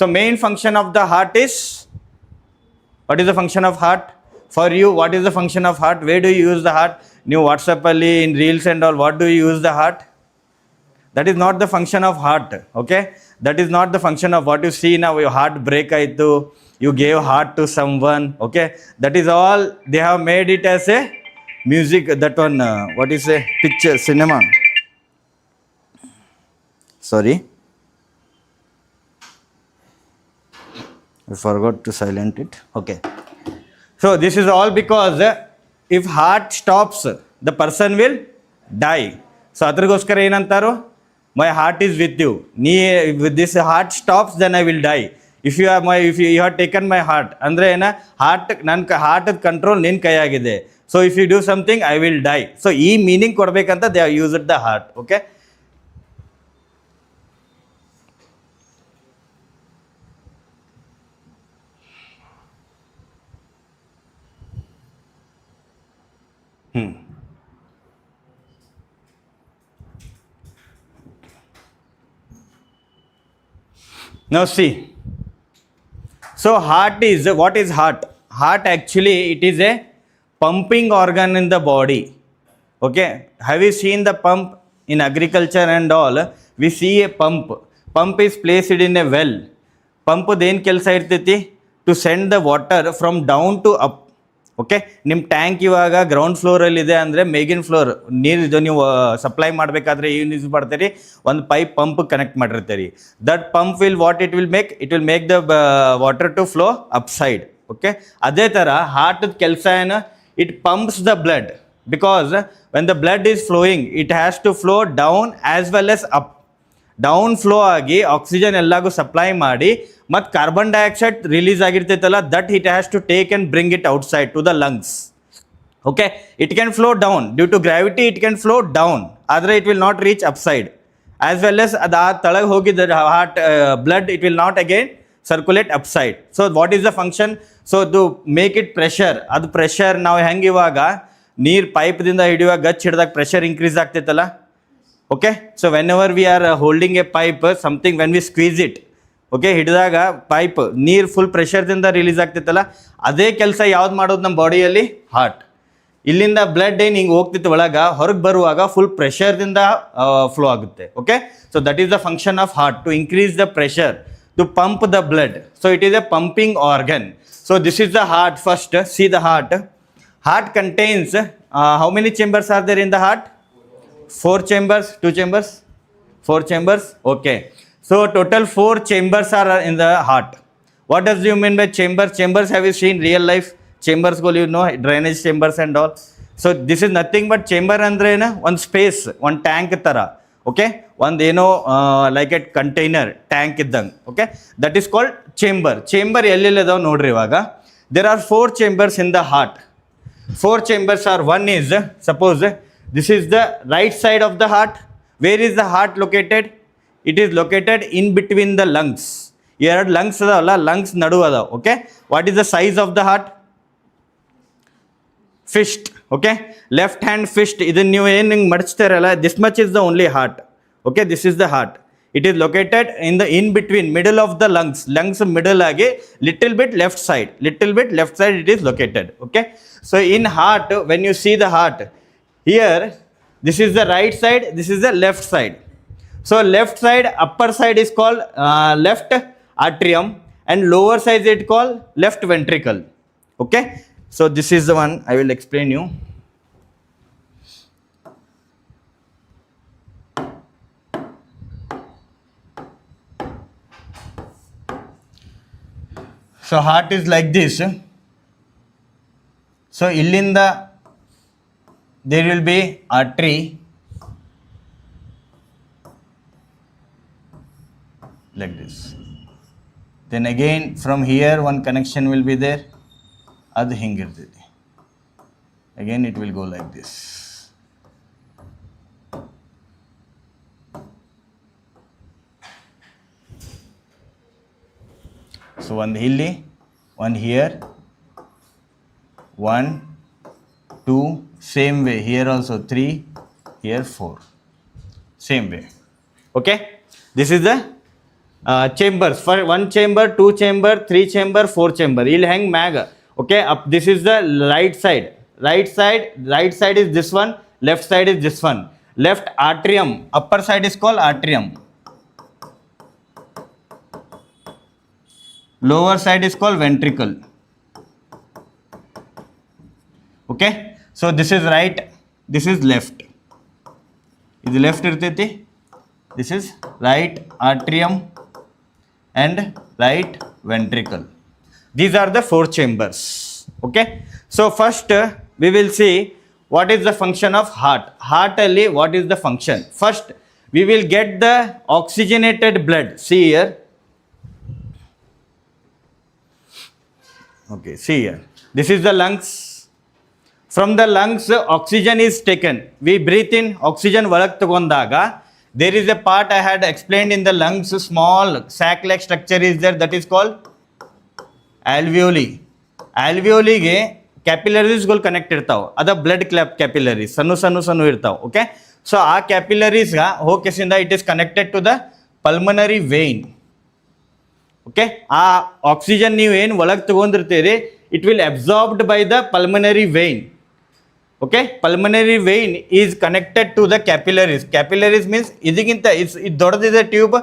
So main function of the heart is, what is the function of heart? For you, what is the function of heart? Where do you use the heart? New WhatsApp ali, in reels and all, what do you use the heart? That is not the function of heart, okay? That is not the function of what you see now, your heart break aitu, you gave heart to someone, okay? That is all, they have made it as a music, that one, what is a picture, cinema. Sorry. I forgot to silent it, okay. So this is all because if heart stops, the person will die. So adragoskara enantaru, my heart is with you. If this heart stops, then I will die. If you have taken my heart, andre ena heart heart control nin kayagide. So if you do something, I will die. So ee meaning kodbekanta they have used the heart, okay? Now see. So heart is, what is heart? Heart actually, it is a pumping organ in the body. Okay. Have you seen the pump in agriculture and all? We see a pump. Pump is placed in a well. Pump then kelsa irtiti to send the water from down to up. Okay ನಿಮ್ಮ tank ಇವಾಗ ground ಫ್ಲೋರಲ್ಲಿದೆ ಅಂದರೆ ಮೇಗಿನ floor ನೀರು ಇದು ನೀವು supply ಮಾಡಬೇಕಾದ್ರೆ ಏನು use ಮಾಡ್ತೀರಿ, ಒಂದು ಪೈಪ್ ಪಂಪ್ ಕನೆಕ್ಟ್ ಮಾಡಿರ್ತೀರಿ. That pump will it will make the water to flow upside. Okay, ಅದೇ ಥರ ಹಾರ್ಟದ ಕೆಲಸ ಏನು, it pumps the blood because when the blood is flowing it has to flow down as well as up. Down flow ಆಗಿ oxygen ಎಲ್ಲಾಗೂ supply ಮಾಡಿ ಮತ್ತು carbon dioxide release ಆಗಿರ್ತೈತಲ್ಲ, that it has to take and bring it outside to the lungs. Okay, it can flow down due to gravity, it can flow down, ಆದರೆ it will not reach upside. As well as ಅದು ಆ ತಳಗೆ ಹೋಗಿದ್ದ heart blood it will not again circulate upside. So what is the function? So to make it pressure, ಅದು pressure ನಾವು ಹೆಂಗೆ ಇವಾಗ ನೀರು ಪೈಪ್ದಿಂದ ಹಿಡಿಯುವಾಗ ಗಚ್ ಹಿಡಿದಾಗ ಪ್ರೆಷರ್ ಇನ್ಕ್ರೀಸ್ ಆಗ್ತೈತಲ್ಲ. Okay, so whenever we are holding a pipe, something when we squeeze it, okay, ಹಿಡಿದಾಗ ಪೈಪ್ ನೀರು ಫುಲ್ ಪ್ರೆಷರ್ದಿಂದ ರಿಲೀಸ್ ಆಗ್ತಿತ್ತಲ್ಲ, ಅದೇ ಕೆಲಸ ಯಾವ್ದು ಮಾಡೋದು ನಮ್ಮ ಬಾಡಿಯಲ್ಲಿ? ಹಾರ್ಟ್. ಇಲ್ಲಿಂದ ಬ್ಲಡ್ ಏನು ಹಿಂಗೆ ಹೋಗ್ತಿತ್ತು ಒಳಗೆ, ಹೊರಗೆ ಬರುವಾಗ ಫುಲ್ ಪ್ರೆಷರ್ದಿಂದ ಫ್ಲೋ ಆಗುತ್ತೆ. Okay, so that is the function of heart, to increase the pressure, to pump the blood. So it is a pumping organ. So this is the heart. First see the heart. Heart contains how many chambers are there in the heart? 4 chambers, 2 chambers, 4 chambers. Okay, so total 4 chambers are in the heart. What does you mean by chambers? Chambers, have you seen real life chambers? Go, you know, drainage chambers and all. So this is nothing but chamber andre na one space, one tank tara. Okay, one like a container tank iddang. Okay, that is called chamber. Chamber ellelle idav nodri ivaga. There are 4 chambers in the heart. 4 chambers are, one is, suppose this is the right side of the heart. Where is the heart located? It is located in between the lungs. Here lungs adavalla, lungs nadu adav. Okay, what is the size of the heart? Fist. Okay, left hand fist. Idan ನೀವು ಏನು ಹಿಂಗೆ ಮಡಚ್ತಾರಲ್ಲ, this much is the only heart. Okay, this is the heart. It is located in between, middle of the lungs. Lungs middle age, little bit left side it is located. Okay, so in heart, when you see the heart, here this is the right side, this is the left side. So left side, upper side is called left atrium, and lower side is called left ventricle. Okay, so this is the one I will explain you. So heart is like this. So illinda there will be artery, like this. Then again from here one connection will be there. Adu hingirtide. Again it will go like this. So one hilly, one here, 1, 2, same way here also 3, here 4, same way. Okay, this is the chambers. For 1 chamber, 2 chamber, 3 chamber, 4 chamber. You'll hang mag. Okay, up this is the right side. Right side is this one, left side is this one. Left atrium, upper side is called atrium. Lower side is called ventricle. Okay, so this is right, this is left. This left irteti. This is right atrium and right ventricle. These are the 4 chambers. Okay, so first we will see what is the function of heart. Heart alli what is the function. First we will get the oxygenated blood. See here. Okay, see here. This is the lungs. From the lungs oxygen is taken. We breathe in oxygen ಒಳಗೆ ತಗೊಂಡಾಗ there is a part I had explained in the lungs, small sac like structure is there, that is called alveoli. Alveoli ಗೆ capillaries ಗಳು connect ಇರ್ತಾವೆ. ಅದ blood capillaries ಸಣ್ಣ ಇರ್ತಾವೆ. Okay, so ಆ capillaries ಹೋಗಿಸಿಂದ it is connected to the pulmonary vein. Okay, ಆ oxygen ನೀವು ಏನು ಒಳಗೆ ತಗೊಂಡಿರ್ತೀರಿ it will absorbed by the pulmonary vein. Okay, pulmonary vein is connected to the capillaries. Capillaries means idiginta ಇದು ದೊಡ್ಡದಿದೆ ಟ್ಯೂಬ್,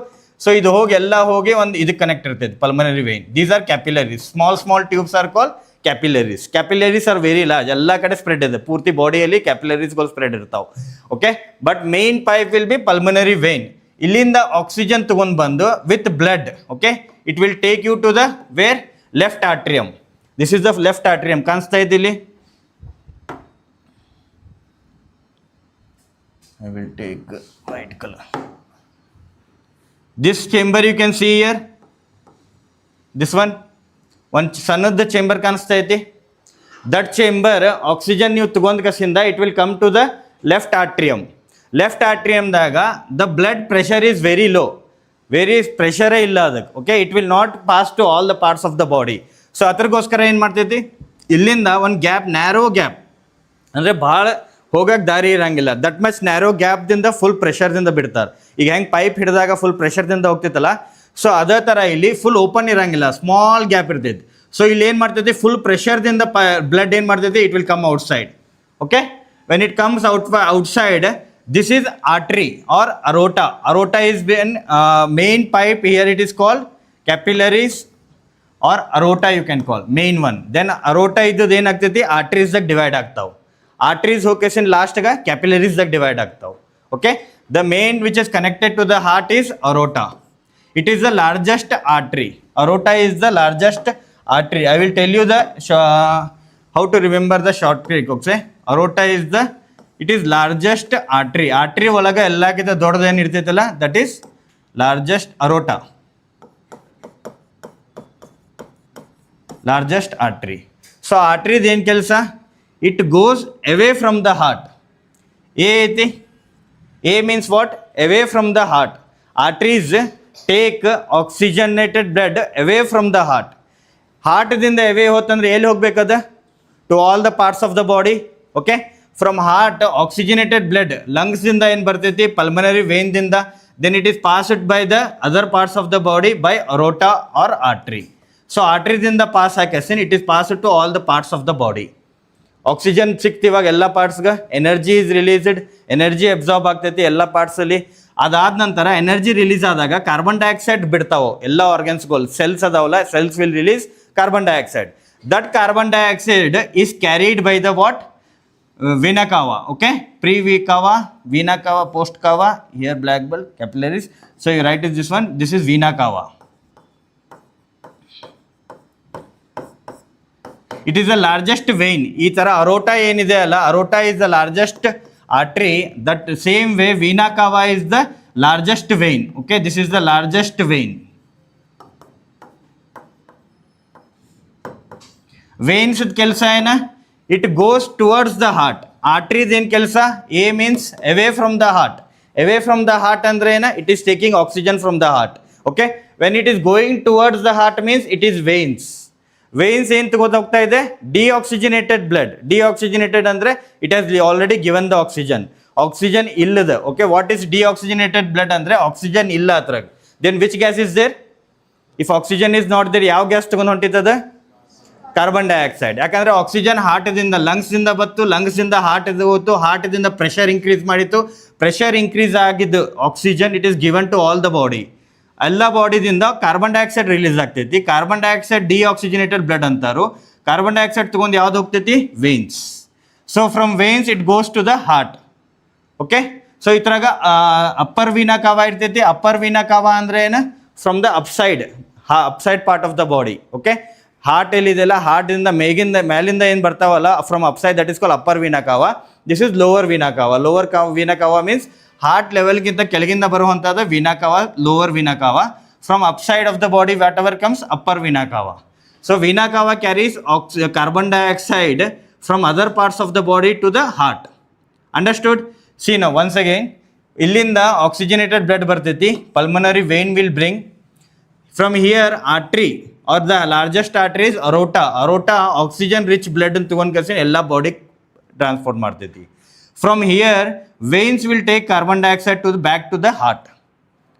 ಸೊ ಇದು ಹೋಗಿ ಎಲ್ಲ ಹೋಗಿ ಒಂದು ಇದಕ್ಕೆ ಕನೆಕ್ಟ್ ಇರ್ತೈತೆ pulmonary vein. These are capillaries. Small tubes are call capillaries. Capillaries are very large, ಎಲ್ಲ ಕಡೆ ಸ್ಪ್ರೆಡ್ ಇದೆ, ಪೂರ್ತಿ ಬಾಡಿಯಲ್ಲಿ ಕ್ಯಾಪಿಲರೀಸ್ಗಳು ಸ್ಪ್ರೆಡ್ ಇರ್ತಾವೆ. Okay, but main pipe will be pulmonary vein. ಇಲ್ಲಿಂದ ಆಕ್ಸಿಜನ್ ತಗೊಂಡು ಬಂದು with blood, okay, it will take you to the where left atrium. This is the left atrium. ಕಾಣಿಸ್ತಾ ಇದೆ ಇಲ್ಲಿ. I will take white color. This chamber you can see here. This one ಸಣ್ಣದ chamber ಕಾಣಿಸ್ತಾ ಐತಿ. That chamber oxygen ನೀವು ತಗೊಂಡ್ ಕಸಿಂದ it will come to the left atrium. Left ಆಟ್ರಿಯಮ್ದಾಗ the blood pressure is very low, very ಪ್ರೆಷರೇ ಇಲ್ಲ ಅದಕ್ಕೆ. Okay, it will not pass to all the parts of the body. So ಅದ್ರಗೋಸ್ಕರ ಏನು ಮಾಡ್ತೈತಿ, ಇಲ್ಲಿಂದ ಒಂದು ಗ್ಯಾಪ್, ನ್ಯಾರೋ ಗ್ಯಾಪ್ ಅಂದರೆ ಭಾಳ ಹೋಗಕ್ಕೆ ದಾರಿ ಇರಂಗಿಲ್ಲ. ದಟ್ ಮಚ್ ನ್ಯಾರೋ ಗ್ಯಾಪ್ದಿಂದ ಫುಲ್ ಪ್ರೆಷರ್ದಿಂದ ಬಿಡ್ತಾರೆ. ಈಗ ಹೆಂಗೆ ಪೈಪ್ ಹಿಡಿದಾಗ ಫುಲ್ ಪ್ರೆಷರ್ದಿಂದ ಹೋಗ್ತೈತಲ್ಲ, ಸೊ ಅದೇ ಥರ ಇಲ್ಲಿ ಫುಲ್ ಓಪನ್ ಇರಂಗಿಲ್ಲ, ಸ್ಮಾಲ್ ಗ್ಯಾಪ್ ಇರ್ತೈತಿ. ಸೊ ಇಲ್ಲಿ ಏನು ಮಾಡ್ತೈತಿ, ಫುಲ್ ಪ್ರೆಷರ್ದಿಂದ ಬ್ಲಡ್ ಏನು ಮಾಡ್ತೈತಿ, it will come outside. Okay, when it comes outside, this is artery or aorta. Aorta is been main pipe. Here it is called capillaries or aorta you can call main one. Then aorta ಇದ್ದದ್ದು ಏನಾಗ್ತೈತಿ, ಆರ್ಟ್ರೀಸ್ದಾಗ divide ಆಗ್ತಾವೆ. Arteries ಹೋಗೇಸಿನ್ ಲಾಸ್ಟ್ಗೆ ಕ್ಯಾಪಿಲರೀಸ್ದಾಗ divide ಆಗ್ತಾವೆ. Okay, the main which is connected to the heart is aorta. It is the largest artery. Aorta is the largest artery. I will tell you the how to remember the short trick. Okay, aorta is the it is largest artery. Artery ಒಳಗೆ ಎಲ್ಲಕ್ಕಿಂತ ದೊಡ್ಡದೇನು ಇರ್ತೈತಲ್ಲ, that is largest aorta, largest artery. So ಆರ್ಟ್ರಿದ ಏನು ಕೆಲಸ, it goes away from the heart. A means what? Away from the heart. Arteries take oxygenated blood away from the heart. Heart ದಿಂದ away ಹೋತಂದ್ರೆ ಎಲ್ಲಿ ಹೋಗ್ಬೇಕದ, to all the parts of the body. Okay, from heart oxygenated blood lungs ದಿಂದ ಏನು ಬರ್ತೈತಿ, pulmonary vein ದಿಂದ, then it is passed by the other parts of the body by aorta or artery. So artery ದಿಂದ pass ಆಕೇಸಿನ್ it is passed to all the parts of the body. Oxygen ಸಿಕ್ತಿವಾಗ ಎಲ್ಲ ಪಾರ್ಟ್ಸ್ಗೆ, energy is released, energy absorb ಆಗ್ತೈತಿ ಎಲ್ಲ ಪಾರ್ಟ್ಸಲ್ಲಿ. ಅದಾದ ನಂತರ energy release ಆದಾಗ ಕಾರ್ಬನ್ ಡೈಆಕ್ಸೈಡ್ ಬಿಡ್ತಾವೆ ಎಲ್ಲ ಆರ್ಗನ್ಸ್ಗಳು. ಸೆಲ್ಸ್ ಅದಾವಲ್ಲ, cells will release carbon dioxide. That carbon dioxide is carried by the what, vena cava. Okay, pre cava, vena cava, post cava. Here black belt, capillaries. So you write is this one. This is vena cava. It is the largest vein. ಈ ಥರ ಅರೋಟಾ ಏನಿದೆ ಅಲ್ಲ, ಅರೋಟಾ is the largest artery. That same way vena cava is the largest vein. Okay, this is the largest vein. Veins ಕೆಲಸ ಏನ, it goes towards the heart. Arteries ಏನು ಕೆಲಸ, A means away from the heart. Away from the heart ಅಂದ್ರೆ ಏನ, it is taking oxygen from the heart. Okay, when it is going towards the heart means it is veins. Veins ಏನು ತಗೋತಾ ಇದೆ, deoxygenated blood. Deoxygenated ಅಂದರೆ it has already given the oxygen. Oxygen ಇಲ್ಲದ. Okay, what is deoxygenated blood ಅಂದರೆ oxygen ಇಲ್ಲ ಅದ್ರಾಗ. Then which gas is there? If oxygen is not there, ಯಾವ gas ತಗೊಂಡು ಹೊಂಟಿತದ? Carbon dioxide. ಯಾಕಂದರೆ ಆಕ್ಸಿಜನ್ ಹಾರ್ಟದಿಂದ ಲಂಗ್ಸಿಂದ ಬತ್ತು, ಲಂಗ್ಸಿಂದ ಹಾರ್ಟಿಂದ ಹೋಯ್ತು, ಹಾರ್ಟಿಂದ ಪ್ರೆಷರ್ ಇನ್ಕ್ರೀಸ್ ಮಾಡಿತ್ತು, ಪ್ರೆಷರ್ ಇನ್ಕ್ರೀಸ್ ಆಗಿದ್ದು oxygen it is given to all the body. ಎಲ್ಲ ಬಾಡಿದಿಂದ ಕಾರ್ಬನ್ ಡೈಆಕ್ಸೈಡ್ ರಿಲೀಸ್ ಆಗ್ತೈತಿ. ಕಾರ್ಬನ್ ಡೈಆಕ್ಸೈಡ್ ಡಿಆಕ್ಸಿಜನೇಟೆಡ್ ಬ್ಲಡ್ ಅಂತಾರು. ಕಾರ್ಬನ್ ಡೈಆಕ್ಸೈಡ್ ತೊಗೊಂಡು ಯಾವ್ದು ಹೋಗ್ತೈತಿ? Veins. So from veins it goes to the heart. Okay, so ಇದ್ರಾಗ ಅಪ್ಪರ್ ವೀನಾ ಕಾವ ಇರ್ತೈತಿ. Upper vena cava ಅಂದ್ರೆ ಏನು? From the upside part of the body. Okay, heart ಎಲ್ಲಿದೆಲ್ಲ ಹಾರ್ಟಿಂದ ಮೇಲಿಂದ ಏನು ಬರ್ತಾವಲ್ಲ from upside, that is call upper vena cava. This is lower vena cava. Lower vena cava means heart ಲೆವೆಲ್ಗಿಂತ ಕೆಳಗಿಂದ ಬರುವಂಥದ್ದು vena cava, lower vena cava. From upside of the body whatever comes upper vena cava. So vena cava carries carbon dioxide from other parts of the body to the heart. Understood? See now once again, illinda oxygenated blood ಬರ್ತೈತಿ. Pulmonary vein will bring from here artery or the largest artery is aorta. Aorta oxygen rich blood ಅಂತ ತಗೊಂಡ್ ಕಳ್ಸಿ ಎಲ್ಲ body transport ಮಾಡ್ತೈತಿ. From here veins will take carbon dioxide to the back to the heart.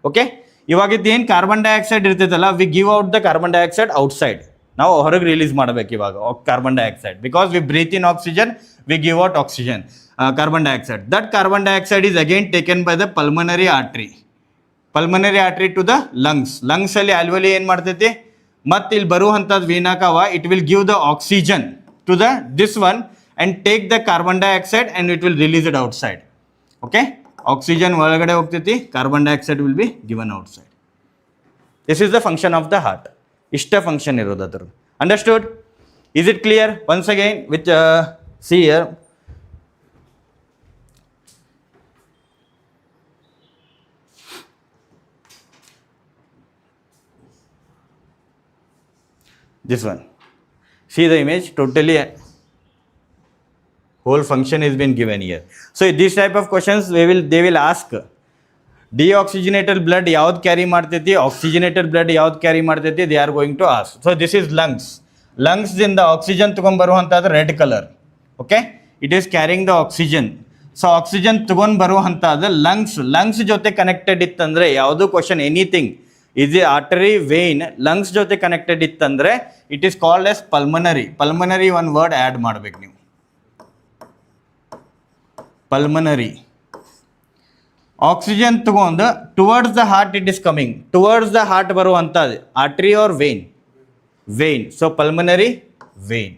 Okay, ಇವಾಗಿದ್ದು ಏನು carbon dioxide ಇರ್ತೈತಲ್ಲ, we give out the carbon dioxide outside. ನಾವು ಹೊರಗೆ release ಮಾಡಬೇಕು ಇವಾಗ carbon dioxide. Because we breathe in oxygen, we give out oxygen, carbon dioxide. That carbon dioxide is again taken by the pulmonary artery. Pulmonary artery to the lungs. ಲಂಗ್ಸಲ್ಲಿ alveoli ಏನು ಮಾಡ್ತೈತಿ? ಮತ್ತು ಇಲ್ಲಿ ಬರುವಂಥದ್ದು vena cava, it will give the oxygen to the this one and take the carbon dioxide and it will release it outside. Okay, oxygen ಒಳಗಡೆ ಹೋಗ್ತೈತಿ, carbon dioxide will be given outside. This is the function of the heart. ಇಷ್ಟ function ಇರೋದು ಅದ್ರ. Understood? Is it clear? Once again with see here. This one, see the image, totally whole function has been given here. So this type of questions they will ask. Deoxygenated blood ಯಾವ್ದು carry ಮಾಡ್ತೈತಿ, oxygenated blood ಯಾವ್ದು carry ಮಾಡ್ತೈತಿ, they are going to ask. So this is lungs. ಲಂಗ್ಸ್ದಿಂದ oxygen ತೊಗೊಂಡ್ಬರುವಂಥದ್ದು red colour. Okay, it is carrying the oxygen. So oxygen ತೊಗೊಂಡು ಬರುವಂಥದ್ದು lungs ಜೊತೆ connected ಇತ್ತಂದರೆ ಯಾವುದು question anything is a artery vein lungs ಜೊತೆ ಕನೆಕ್ಟೆಡ್ ಇತ್ತಂದರೆ it is called as pulmonary. Pulmonary one word add ಮಾಡ್ಬೇಕು ನೀವು. ಪಲ್ಮನರಿ ಆಕ್ಸಿಜನ್ ತಗೊಂಡು towards the heart it is coming. Towards the heart ಬರುವಂಥದ್ದು artery or vein? Vein. So pulmonary vein.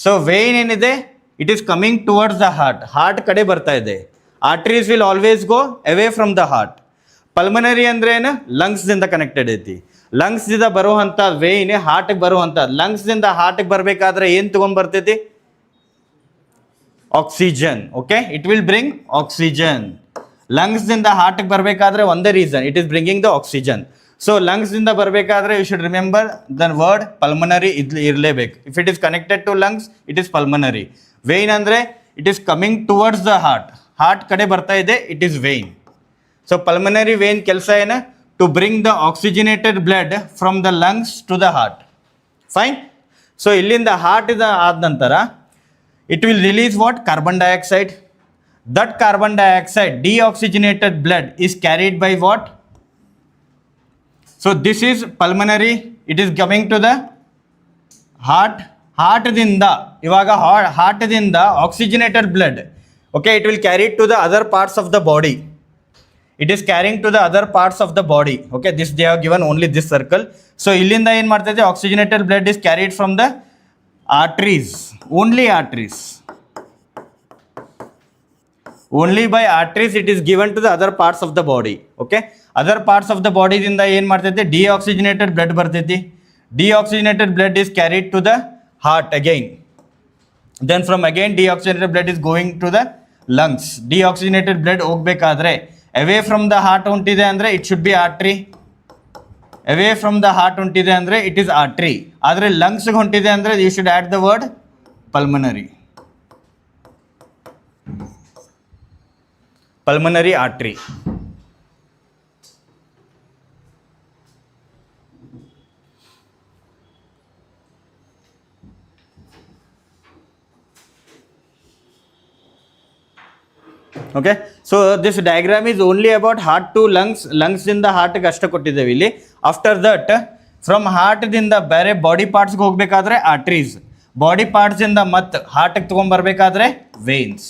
So vein ಏನಿದೆ, it is coming towards the heart. Heart ಕಡೆ ಬರ್ತಾ ಇದೆ. Arteries will always go away from the heart. Pulmonary ಅಂದ್ರೆ ಏನು? ಲಂಗ್ಸ್ದಿಂದ connected ಐತಿ. ಲಂಗ್ಸ್ದಿಂದ ಬರುವಂಥ vane ಹಾರ್ಟ್ಗೆ ಬರುವಂಥದ್ದು. ಲಂಗ್ಸ್ದಿಂದ ಹಾರ್ಟ್ಗೆ ಬರಬೇಕಾದ್ರೆ ಏನು ತೊಗೊಂಡ್ಬರ್ತೈತಿ? Oxygen. Okay, it will bring oxygen. ಲಂಗ್ಸ್ದಿಂದ ಹಾರ್ಟ್ಗೆ ಬರಬೇಕಾದ್ರೆ ಒಂದೇ reason, it is bringing the oxygen. So ಲಂಗ್ಸ್ದಿಂದ ಬರಬೇಕಾದ್ರೆ you should remember the word pulmonary ಇರಲೇಬೇಕು. If it is connected to lungs it is pulmonary. Vein ಅಂದರೆ it is coming towards the heart. Heart ಕಡೆ ಬರ್ತಾ ಇದೆ, it is vein. So pulmonary vein ಕೆಲಸ ಏನು? To bring the oxygenated blood from the lungs to the heart. Fine. So ಇಲ್ಲಿಂದ heart ಆದ ನಂತರ it will release what? Carbon dioxide. That carbon dioxide, deoxygenated blood is carried by what? So this is pulmonary. It is coming to the heart. Heart-dinda, ivaga heart-dinda oxygenated blood. Okay, it will carry it to the other parts of the body. It is carrying to the other parts of the body. Okay, this they have given only this circle. So illinda ಏನು ಮಾಡ್ತೈತೆ? Oxygenated blood is carried from the arteries. Only arteries. Only by arteries it is given to the other parts of the body. Okay, other parts of the body ದಿಂದ ಏನು ಮಾಡ್ತೈತೆ? Deoxygenated blood ಬರ್ತೈತಿ. Deoxygenated blood is carried to the heart again. Then from again deoxygenated blood is going to the lungs. Deoxygenated blood ಹೋಗ್ಬೇಕಾದ್ರೆ away from the heart ಹೊಂಟಿದೆ ಅಂದರೆ it should be artery. Away from the heart ಹೊಂಟಿದೆ ಅಂದರೆ it is artery. ಆದರೆ ಲಂಗ್ಸ್ಗೆ ಹೊಂಟಿದೆ ಅಂದರೆ you should add the word pulmonary. Pulmonary artery. Okay, so this diagram is only about heart to lungs. Lungs ದಿಂದ ಹಾರ್ಟ್ಗೆ ಅಷ್ಟೇ ಕೊಟ್ಟಿದ್ದೇವೆ ಇಲ್ಲಿ. After that from ಹಾರ್ಟ್ದಿಂದ ಬೇರೆ body ಪಾರ್ಟ್ಸ್ಗೆ ಹೋಗಬೇಕಾದ್ರೆ arteries, body ಪಾರ್ಟ್ಸಿಂದ ಮತ್ತು ಹಾರ್ಟ್ಗೆ ತೊಗೊಂಬರ್ಬೇಕಾದ್ರೆ ವೇನ್ಸ್.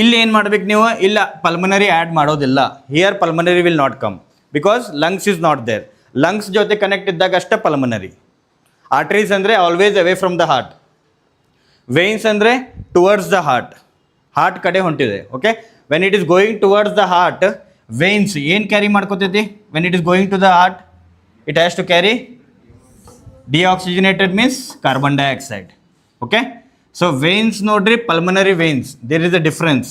ಇಲ್ಲಿ ಏನು ಮಾಡ್ಬೇಕು ನೀವು? ಇಲ್ಲ, ಪಲ್ಮನರಿ ಆ್ಯಡ್ ಮಾಡೋದಿಲ್ಲ. Here pulmonary will not come because lungs is not there. Lungs ಜೊತೆ ಕನೆಕ್ಟ್ ಇದ್ದಾಗ ಅಷ್ಟೇ ಪಲ್ಮನರಿ. ಆರ್ಟ್ರೀಸ್ ಅಂದರೆ always away from the heart. Veins ಅಂದರೆ ಟುವರ್ಡ್ಸ್ ದ ಹಾರ್ಟ್, ಹಾರ್ಟ್ ಕಡೆ ಹೊಂಟಿದೆ. Okay, when it is going towards the heart, veins ಏನು carry ಮಾಡ್ಕೋತೈತಿ? When it is going to the heart, it has to carry deoxygenated means carbon dioxide. Okay, so veins ನೋಡ್ರಿ, pulmonary veins, there is a difference.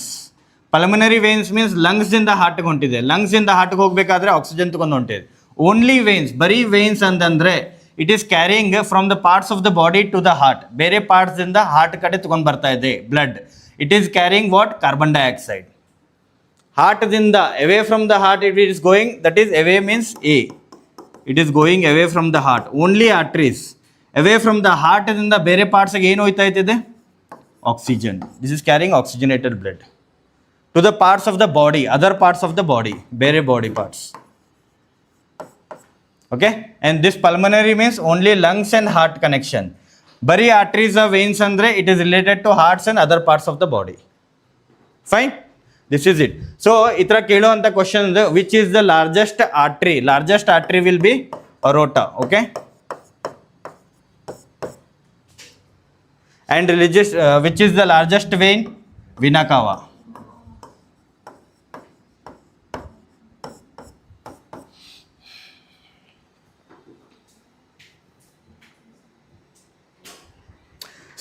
Pulmonary veins means ಲಂಗ್ಸಿಂದ ಹಾರ್ಟ್ಗೆ ಹೊಂಟಿದೆ. ಲಂಗ್ಸಿಂದ ಹಾರ್ಟ್ಗೆ ಹೋಗಬೇಕಾದ್ರೆ oxygen ತೊಗೊಂಡು ಹೊಂಟಿದೆ. ಓನ್ಲಿ ವೇನ್ಸ್, ಬರೀ ವೇನ್ಸ್ ಅಂತಂದರೆ it is carrying from the parts of the body to the heart. ಬೇರೆ ಪಾರ್ಟ್ಸಿಂದ ಹಾರ್ಟ್ ಕಡೆ ತೊಗೊಂಡು ಬರ್ತಾ ಇದೆ blood. It is carrying what? Carbon dioxide. ಹಾರ್ಟ್ದಿಂದ away from the heart it is going, that is away means a. It is going away from the heart. Only arteries. Away from the ಹಾರ್ಟ್ದಿಂದ ಬೇರೆ ಪಾರ್ಟ್ಸ್ಗೆ ಏನು ಹೋಯ್ತಾ ಇದೆ? Oxygen. This is carrying oxygenated blood to the parts of the body, other parts of the body, ಬೇರೆ body parts. Okay, and this pulmonary means only lungs and heart connection. Bari arteries or veins andre it is related to hearts and other parts of the body. Fine, this is it. So itra kelo anta question is which is the largest artery? Largest artery will be aorta. Okay, and religious which is the largest vein? Vena cava.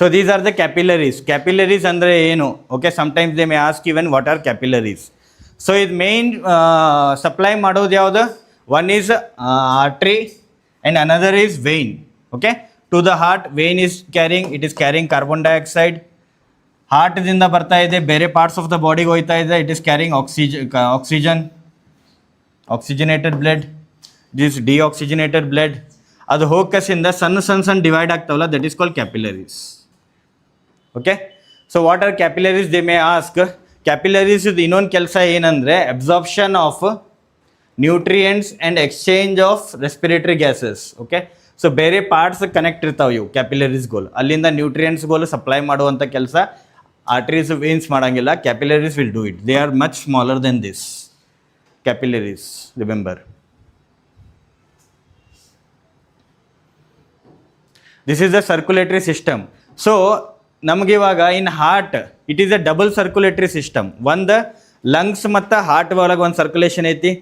So these are the capillaries. Capillaries andre enu? Okay, sometimes they may ask even what are capillaries. So its main supply madodu yavadu? One is artery and another is vein. Okay, to the heart, vein is carrying, it is carrying carbon dioxide. Heart dinda barta ide, bere parts of the body hoita ide, it is carrying oxygen, oxygenated blood. This deoxygenated blood adu ಹೋಗಕಸಿಂದ ಸಣ್ಣ divide ಆಗ್ತಾವಲ್ಲ, that is called capillaries. Okay, so what are capillaries? They may ask. Capillaries is ಇನ್ನೊಂದು ಕೆಲಸ ಏನಂದರೆ absorption of nutrients and exchange of respiratory gases. Okay, so ಬೇರೆ parts connect ಇರ್ತಾವೆ ಇವು ಕ್ಯಾಪಿಲರೀಸ್ಗಳು, ಅಲ್ಲಿಂದ ನ್ಯೂಟ್ರಿಯೆಂಟ್ಸ್ಗಳು supply ಮಾಡುವಂಥ ಕೆಲಸ ಆರ್ಟರೀಸ್ ವೇನ್ಸ್ ಮಾಡೋಂಗಿಲ್ಲ. Capillaries will do it. They are much smaller than this capillaries, remember. This is the circulatory system. So ನಮಗೆ ಇವಾಗ ಇನ್ heart it is a double circulatory system. ಒಂದು ಲಂಗ್ಸ್ ಮತ್ತು ಹಾರ್ಟ್ ಒಳಗೆ ಒಂದು ಸರ್ಕ್ಯುಲೇಷನ್ ಐತಿ,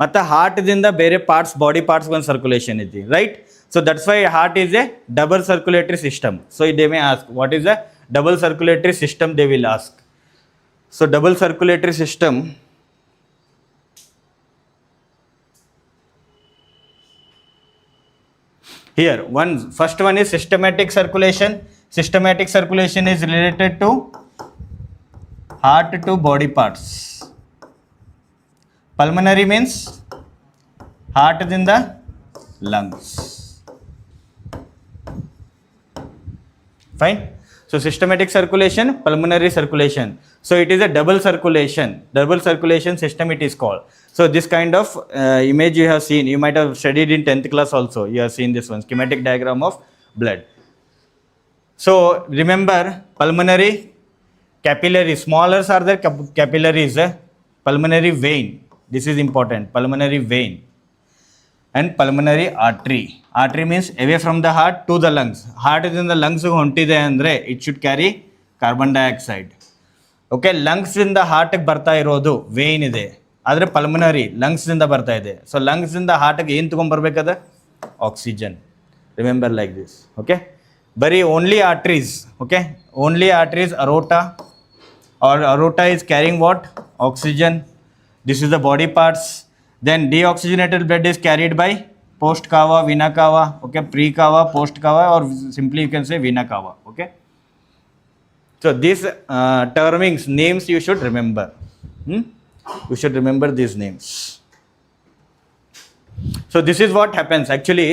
ಮತ್ತು ಹಾರ್ಟ್ದಿಂದ ಬೇರೆ ಪಾರ್ಟ್ಸ್, ಬಾಡಿ ಪಾರ್ಟ್ಸ್ಗೆ ಒಂದು ಸರ್ಕ್ಯುಲೇಷನ್ ಐತಿ, right? So that's why heart is A double circulatory system. So they may ask what is a double circulatory system, they will ask. So double circulatory system, here first one is systematic circulation. Systematic circulation is related to heart to body parts. Pulmonary means heart dinda lungs. Fine. So systematic circulation, pulmonary circulation. So it is a double circulation system it is called. So this kind of image you have seen, you might have studied in 10th class also. You have seen this one, schematic diagram of blood. So remember, pulmonary, capillary, smaller are the capillaries, pulmonary vein, this is important, pulmonary vein, and pulmonary artery. Artery means away from the heart to the lungs. Heart is in the lungs ಹೊಂಟಿದೆ ಅಂದರೆ it should carry carbon dioxide. Okay, ಲಂಗ್ಸಿಂದ ಹಾರ್ಟಿಗೆ ಬರ್ತಾ ಇರೋದು vane ಇದೆ, ಆದರೆ pulmonary ಲಂಗ್ಸಿಂದ ಬರ್ತಾ ಇದೆ. ಸೊ ಲಂಗ್ಸಿಂದ ಹಾರ್ಟಿಗೆ ಏನು ತೊಗೊಂಬರ್ಬೇಕದ? Oxygen. Remember like this. Okay, ಬರೀ only arteries. Okay, only arteries, aorta or aorta is carrying what? Oxygen. This is the body parts. Then deoxygenated blood is carried by post cava, vena cava. Okay, pre cava, post cava, or simply you can say vena cava. Okay, so these termings, names you should remember. You should remember these names. So this is what happens actually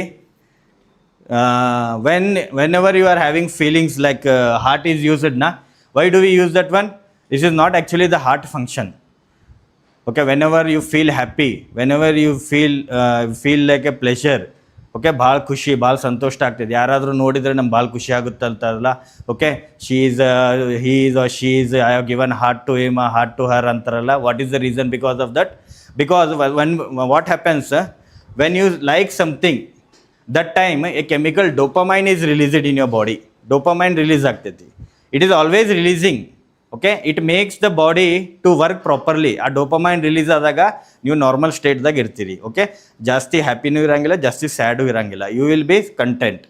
whenever you are having feelings like heart is used na. Why do we use that one? This is not actually the heart function. Okay, whenever you feel happy, whenever you feel like a pleasure, okay ಭಾಳ ಖುಷಿ ಭಾಳ ಸಂತೋಷ ಆಗ್ತದೆ. ಯಾರಾದರೂ ನೋಡಿದರೆ ನಮ್ಗೆ ಭಾಳ ಖುಷಿ ಆಗುತ್ತೆ ಅಂತಾರಲ್ಲ. Okay, she is he is or she is I have given heart to him heart to her ಅಂತಾರಲ್ಲ. What is the reason? Because of that. Because when what happens when you like something, that time a chemical dopamine is released in your body. Dopamine release ಆಗ್ತೈತಿ. It is always releasing. Okay, it makes the body to work properly. ಆ dopamine release ಆದಾಗ ನೀವು normal ಸ್ಟೇಟ್ದಾಗ ಇರ್ತೀರಿ. Okay, ಜಾಸ್ತಿ ಹ್ಯಾಪಿನೂ ಇರೋಂಗಿಲ್ಲ, ಜಾಸ್ತಿ sad ಇರೋಂಗಿಲ್ಲ. You will be content.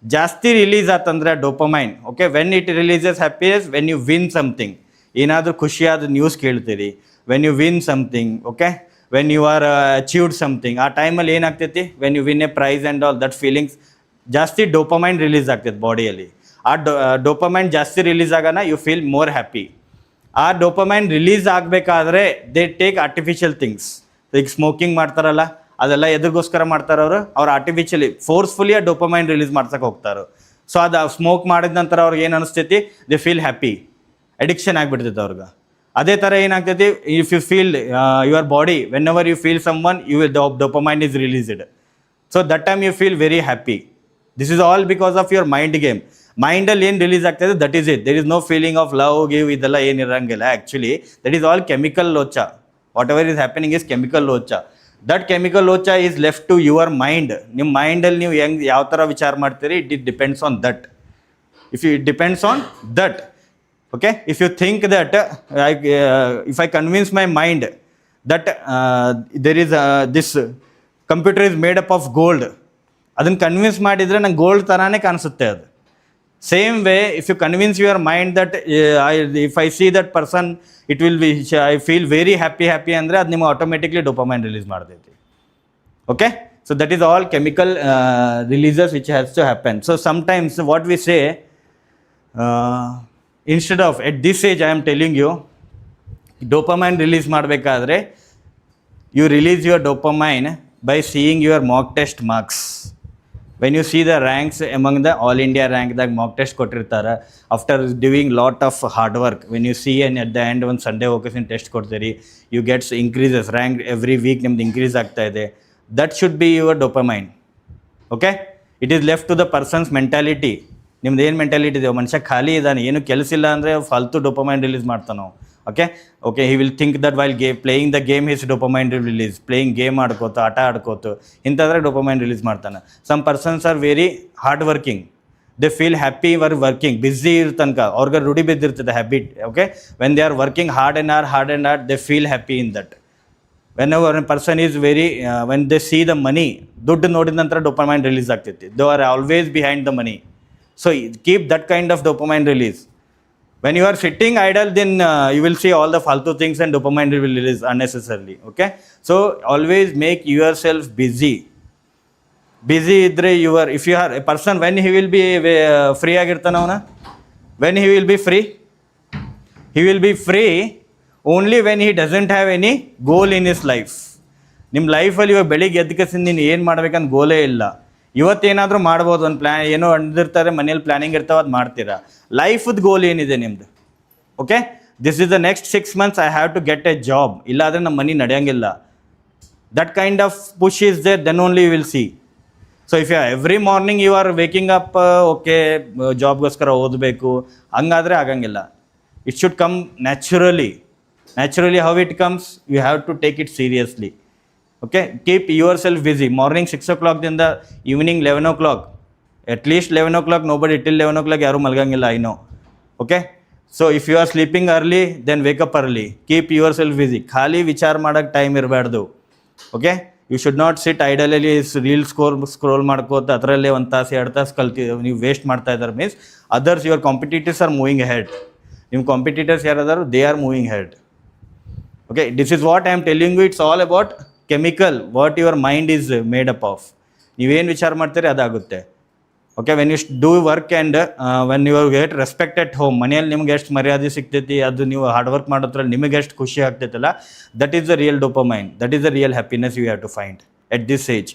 ಜಾಸ್ತಿ ರಿಲೀಸ್ ಆತಂದರೆ dopamine, okay, when it releases happiness when you win something. ಏನಾದರೂ ಖುಷಿಯಾದ ನ್ಯೂಸ್ ಕೇಳ್ತೀರಿ, when you win something, okay, when you are achieved something, ಆ ಟೈಮಲ್ಲಿ ಏನಾಗ್ತೈತಿ, when you win a prize and all that feelings, ಜಾಸ್ತಿ dopamine release ಆಗ್ತೈತೆ ಬಾಡಿಯಲ್ಲಿ. ಆ ಡೋಪಮೈನ್ ಜಾಸ್ತಿ ರಿಲೀಸ್ ಆಗೋಣ ಯು ಫೀಲ್ ಮೋರ್ ಹ್ಯಾಪಿ. ಆ ಡೋಪಮೈನ್ ರಿಲೀಸ್ ಆಗಬೇಕಾದ್ರೆ ದೇ ಟೇಕ್ ಆರ್ಟಿಫಿಷಿಯಲ್ ಥಿಂಗ್ಸ್. ಈಗ ಸ್ಮೋಕಿಂಗ್ ಮಾಡ್ತಾರಲ್ಲ, ಅದೆಲ್ಲ ಎದುರಿಗೋಸ್ಕರ ಮಾಡ್ತಾರೆ ಅವ್ರು ಆರ್ಟಿಫಿಷಿಯಲಿ ಫೋರ್ಸ್ಫುಲಿ ಆ ಡೋಪಮೈನ್ ರಿಲೀಸ್ ಮಾಡ್ಸಕ್ಕೆ ಹೋಗ್ತಾರೆ. ಸೊ ಅದು ಸ್ಮೋಕ್ ಮಾಡಿದ ನಂತರ ಅವ್ರಿಗೆ ಏನು ಅನಿಸ್ತೈತಿ, ದೇ ಫೀಲ್ ಹ್ಯಾಪಿ, ಅಡಿಕ್ಷನ್ ಆಗಿಬಿಡ್ತೈತೆ ಅವ್ರಿಗೆ. ಅದೇ ಥರ ಏನಾಗ್ತೈತಿ, if you feel your body, whenever you feel someone, you will dopamine is released. So that time you feel very happy. This is all because of your mind game. ಮೈಂಡಲ್ಲಿ ಏನು release ಆಗ್ತದೆ, that is it. There is no feeling of love give ಇದೆಲ್ಲ ಏನಿರಂಗಿಲ್ಲ. Actually that is all chemical ಲೋಚ. Whatever is happening is chemical ಲೋಚ. That chemical ಲೋಚ is left to your mind. ನಿಮ್ಮ ಮೈಂಡಲ್ಲಿ ನೀವು ಯಾವ ಥರ ವಿಚಾರ ಮಾಡ್ತೀರಿ, it depends on that. It depends on that. Okay, if you think that if I convince my mind that there is this computer is made up of gold, ಅದನ್ನು convince ಮಾಡಿದರೆ ನಂಗೆ ಗೋಲ್ಡ್ ಥರನೇ ಕಾಣಿಸುತ್ತೆ ಅದು. Same way, if you convince your mind that if I see that person, it will be, I feel very happy ಅಂದರೆ ಅದು ನಿಮಗೆ automatically dopamine release ಮಾಡ್ತೈತಿ. Okay, so that is all chemical releases which has to happen. So sometimes what we say, instead of at this age I am telling you, dopamine release ಮಾಡಬೇಕಾದ್ರೆ you release your dopamine by seeing your mock test marks. When you see the ranks among the all India ರ್ಯಾಂಕ್ದಾಗ mock test ಕೊಟ್ಟಿರ್ತಾರೆ, after doing lot of hard work, when you see and at the end ಒಂದು Sunday occasion test ಕೊಡ್ತೀರಿ, you gets increases rank every week, ನಿಮ್ದು increase ಆಗ್ತಾ ಇದೆ. That should be your dopamine. Okay, it is left to the persons mentality. ನಿಮ್ದು ಏನು mentality ಇದೆ, ಮನುಷ್ಯ ಖಾಲಿ ಇದ್ದಾನೆ, ಏನು ಕೆಲಸ ಇಲ್ಲ ಅಂದರೆ ಫಾಲ್ತು ಡೋಪಮೈನ್ ರಿಲೀಸ್ ಮಾಡ್ತಾನೆ. Okay, he will think that while playing the game his dopamine release, playing game ಆಡ್ಕೋತು, ಆಟ ಆಡ್ಕೋತು, ಇಂಥದ್ರೆ ಡೋಪಮೈನ್ ರಿಲೀಸ್ ಮಾಡ್ತಾನೆ. Some persons are very hard working, they feel happy working, busy ಇರ್ ತನಕ ಅವ್ರಿಗೆ ರೂಢಿ ಬಿದ್ದಿರ್ತದೆ habit. Okay, when they are working hard and hard they feel happy in that. Whenever person is very when they see the money, ದುಡ್ಡು ನೋಡಿದ ನಂತರ dopamine release ಆಗ್ತೈತಿ. They are always behind the money. So keep that kind of dopamine release. When you are sitting idle, then you will see all the faltu things and dopamine will release unnecessarily. Okay, so always make yourself busy. Busy idre if you are a person, when he will be free agirtana avana, when he will be free, he will be free only when he doesn't have any goal in his life. ನಿಮ್ಮ ಲೈಫಲ್ಲಿ ಇವಾಗ ಬೆಳಿಗ್ಗೆ ಎದ್ದಕಸಿಂದ ನೀನು ಏನು ಮಾಡ್ಬೇಕಂತ ಗೋಲೇ ಇಲ್ಲ. ಇವತ್ತೇನಾದರೂ ಮಾಡ್ಬೋದು, ಒಂದು ಏನೋ ಅಂದಿರ್ತಾರೆ ಮನೇಲಿ ಪ್ಲ್ಯಾನಿಂಗ್ ಇರ್ತಾವೆ, ಅದು ಮಾಡ್ತೀರಾ. ಲೈಫದ ಗೋಲ್ ಏನಿದೆ ನಿಮ್ಮದು? Okay, this is the next 6 months I have to get a job, ಇಲ್ಲಾದರೆ ನಮ್ಮ ಮನಿ ನಡೆಯಂಗಿಲ್ಲ. That kind of push is there, then only you will see. So if you every morning you are waking up, okay ಜಾಬ್ಗೋಸ್ಕರ ಓದಬೇಕು, ಹಂಗಾದರೆ ಆಗಂಗಿಲ್ಲ. It should come naturally. How it comes, you have to take it seriously. Okay, keep yourself busy. Morning 6 o'clockದಿಂದ evening 11 o'clock, at least 11 o'clock, nobody till 11 o'clock ಯಾರೂ ಮಲಗಂಗಿಲ್ಲ, I know. Okay, so if you are sleeping early, then wake up early. Keep yourself busy. ಖಾಲಿ ವಿಚಾರ ಮಾಡೋಕ್ಕೆ time ಇರಬಾರ್ದು. Okay, you should not sit ಐಡಲಲ್ಲಿ reel scroll ಮಾಡ್ಕೋತ ಅದರಲ್ಲೇ 1 ತಾಸು 2 ತಾಸು ನೀವು ವೇಸ್ಟ್ ಮಾಡ್ತಾ ಇದ್ದಾರೆ. Means others your competitors are moving head. ನಿಮ್ಮ ಕಾಂಪಿಟೇಟರ್ಸ್ ಯಾರಾದರೂ, they are moving head. Okay, this is what I am telling you. It's all about chemical, what your mind is made up of. ನೀವೇನು ವಿಚಾರ ಮಾಡ್ತೀರಿ ಅದಾಗುತ್ತೆ. Okay, when you do work and when you get respect at home, ಮನೆಯಲ್ಲಿ ನಿಮ್ಗೆ ಎಷ್ಟು ಮರ್ಯಾದೆ ಸಿಗ್ತೈತಿ, ಅದು ನೀವು ಹಾರ್ಡ್ ವರ್ಕ್ ಮಾಡೋದ್ರಲ್ಲಿ ನಿಮಗೆ ಎಷ್ಟು ಖುಷಿ ಆಗ್ತೈತಲ್ಲ, that is the real dopamine. That is the real happiness you have to find at this age.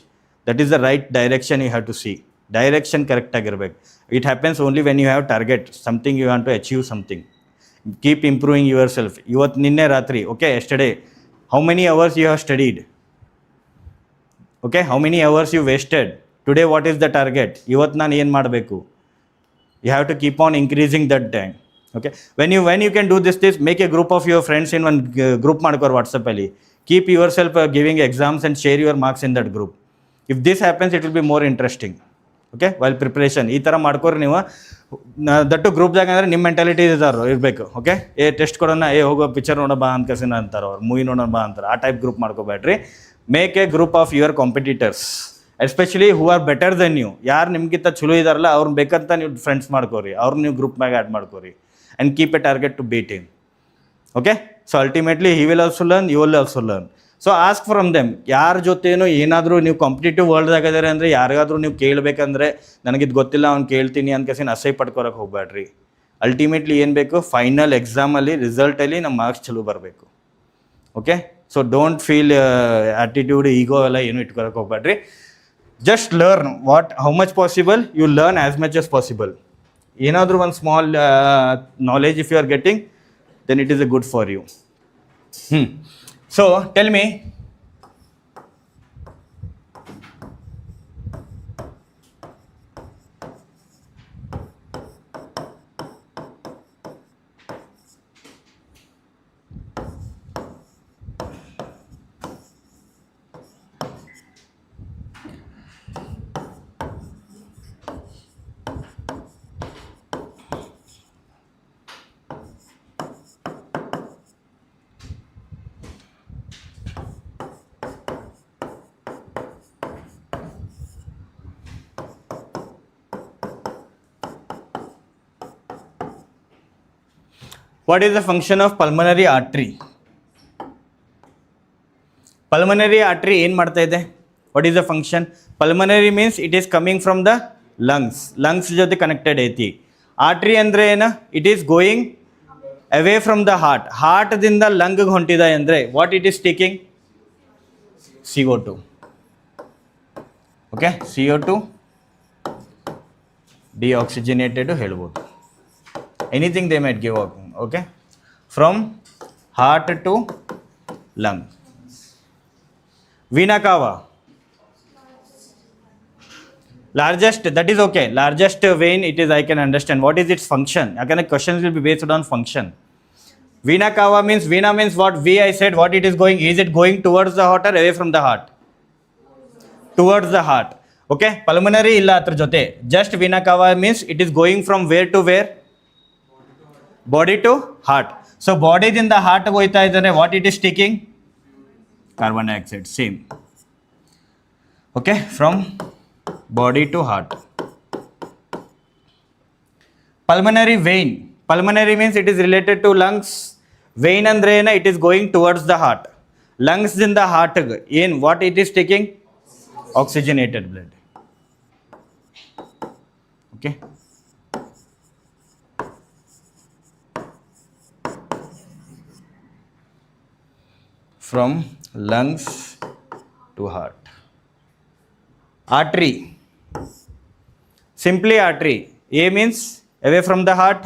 That is the right direction you have to see. Direction ಕರೆಕ್ಟಾಗಿರ್ಬೇಕು. It happens only when you have target, something you want to achieve something. Keep improving yourself. ಇವತ್ತು ನಿನ್ನೆ ರಾತ್ರಿ, okay, yesterday, how many hours you have studied? Okay, how many hours you wasted? Today what is the target? ಇವತ್ತು ನಾನು ಏನು ಮಾಡಬೇಕು? You have to keep on increasing that time. Okay, when you can do this, make a group of your friends in one group ಮಾಡ್ಕೋರು WhatsApp ಅಲ್ಲಿ. Keep yourself giving exams and share your marks in that group. If this happens, it will be more interesting. Okay, while preparation ಈ ಥರ ಮಾಡ್ಕೋರಿ ನೀವು. That ಗ್ರೂಪ್ದಾಗ ಅಂದರೆ ನಿಮ್ಮ mentality ಇರಬೇಕು. Okay, test ಕೊಡೋಣ, ಹೋಗೋ picture ನೋಡೋ ಬಾ ಅಂತ ಕಸಿನ ಅಂತಾರೆ, ಅವ್ರು ಮೂವಿ ನೋಡೋಣ ಬಾ ಅಂತಾರೆ. ಆ ಟೈಪ್ ಗ್ರೂಪ್ ಮಾಡ್ಕೋಬೇಡ್ರಿ. Make a group of your competitors, especially who are better then you. ಯಾರು ನಿಮ್ಗಿಂತ ಚಲೋ ಇದಾರಲ್ಲ ಅವ್ರನ್ನ ಬೇಕಂತ ನೀವು ಫ್ರೆಂಡ್ಸ್ ಮಾಡ್ಕೋರಿ, ಅವ್ರನ್ನ ನೀವು ಗ್ರೂಪ್ನಾಗ ಆ್ಯಡ್ ಮಾಡ್ಕೋರಿ. And keep a target to beat him. Okay, so ultimately he will also learn, you will also learn. So ask from them. ಯಾರ ಜೊತೆನೂ ಏನಾದರೂ ನೀವು ಕಾಂಪಿಟೇಟಿವ್ ವರ್ಲ್ಡ್ದಾಗ ಇದ್ದಾರೆ ಅಂದರೆ ಯಾರಿಗಾದ್ರೂ ನೀವು ಕೇಳಬೇಕಂದ್ರೆ ನನಗಿದು ಗೊತ್ತಿಲ್ಲ ಅವ್ನು ಕೇಳ್ತೀನಿ ಅಂತ ಕೇಸಿನ ಅಸಹ್ಯ ಪಡ್ಕೊಳಕ್ಕೆ ಹೋಗಬೇಡ್ರಿ. ಅಲ್ಟಿಮೇಟ್ಲಿ ಏನು ಬೇಕು, ಫೈನಲ್ ಎಕ್ಸಾಮಲ್ಲಿ ರಿಸಲ್ಟಲ್ಲಿ ನಮ್ಮ ಮಾರ್ಕ್ಸ್ ಚಲೋ ಬರಬೇಕು. Okay, so don't feel attitude, ego ಎಲ್ಲ ಏನೂ ಇಟ್ಕೊಳಕ್ಕೆ ಹೋಗಬೇಡ್ರಿ. Just learn how much possible you learn as much as possible. ಏನಾದರೂ ಒಂದು small knowledge if you are getting, then it is a good for you. So tell me, what is the function of pulmonary artery? Pulmonary artery ಏನು ಮಾಡ್ತಾ ಇದೆ? What is the function? Pulmonary means it is coming from the lungs. Lungs ಜೊತೆ connected ಐತಿ. Artery ಅಂದರೆ ಏನು? It is going away from the heart. ಹಾರ್ಟ್ದಿಂದ ಲಂಗ್ಗೆ ಹೊಂಟಿದೆ ಅಂದರೆ what it is taking? CO2. Okay, CO2 deoxygenated ಹೇಳ್ಬೋದು. Anything they might give out. Okay, from heart to lung. Vena cava, largest, that is okay, largest vein it is, I can understand. What is its function? Again, questions will be based on function. Vena cava means, vena means what? V, I said, what it is going, is it going towards the heart or away from the heart? Towards the heart. Okay, pulmonary illa atra jote, just vena cava means it is going from where to where? Body to heart. So body ದಿಂದ heart ಹೋಗ್ತಾ ಇದ್ದಾರೆ, what it is taking? Carbon dioxide. Same. Okay, from body to heart. Pulmonary vein. Pulmonary means it is related to lungs. Vein ಅಂದ್ರೆ ಏನ? It is going towards the heart. ಲಂಗ್ಸ್ದಿಂದ ಹಾರ್ಟ್ಗೆ ಏನು, what it is taking? Oxygenated blood. Okay, from lungs to heart. Artery, simply artery. A means away from the heart.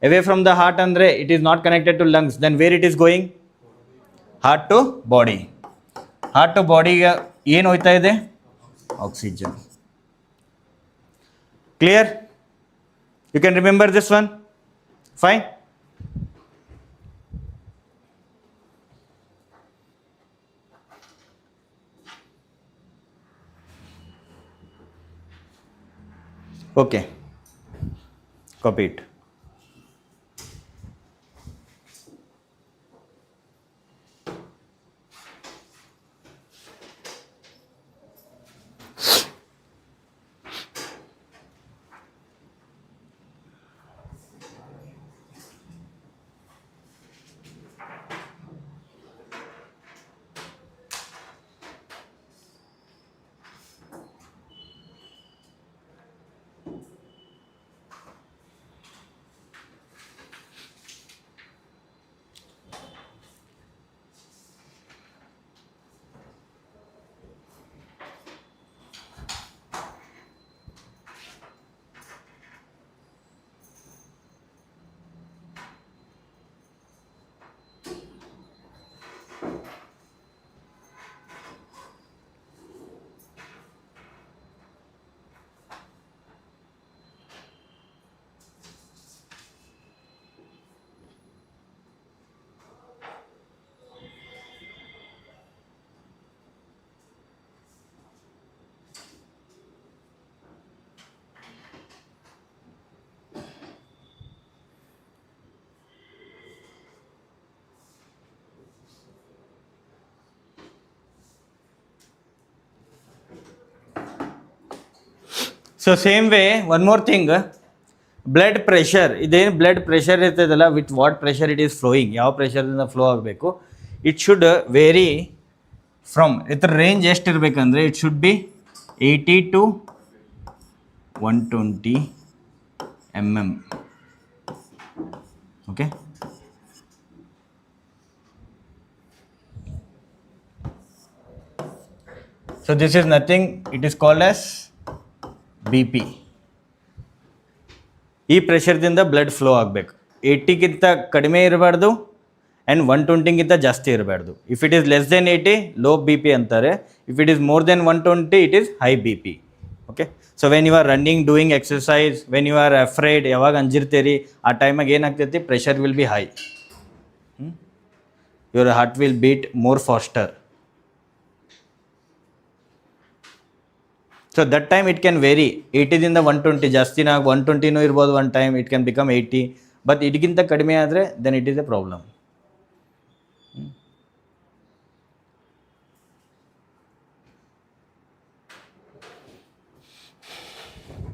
Away from the heart andre it is not connected to lungs. Then where it is going? Heart to body. Heart to body ಏನು ಹೋಗ್ತಾ ಇದೆ? Oxygen. Clear? You can remember this one? Fine? Okay, copy it. So same way one more thing, blood pressure, ಇದೇನು blood pressure ಇರ್ತದಲ್ಲ, with what pressure it is flowing, ಯಾವ ಪ್ರೆಷರ್ದಿಂದ flow ಆಗಬೇಕು, it should vary from, ಇದ್ರ range ಎಷ್ಟು ಇರಬೇಕಂದ್ರೆ it should be 80 to 120 mm. Okay, so this is nothing, it is called as BP. ಈ ಪ್ರೆಷರ್ದಿಂದ blood flow ಆಗಬೇಕು, 80ಗಿಂತ ಕಡಿಮೆ ಇರಬಾರ್ದು ಆ್ಯಂಡ್ 120ಗಿಂತ ಜಾಸ್ತಿ ಇರಬಾರ್ದು. If it is less then 80 low B P ಅಂತಾರೆ, if it is more then 120 it is high B P. Okay, so when you are running, doing exercise, when you are afraid, ಯಾವಾಗ ಅಂಜಿರ್ತೀರಿ ಆ ಟೈಮಾಗ ಏನಾಗ್ತೈತಿ, pressure will be high, your heart will beat more faster. So that time it can vary, 80ದಿಂದ 120, ಜಾಸ್ತಿನಾಗ 120ನೂ ಇರ್ಬೋದು, one time it can become 80, but ಇದಕ್ಕಿಂತ ಕಡಿಮೆ ಆದರೆ then it is a problem.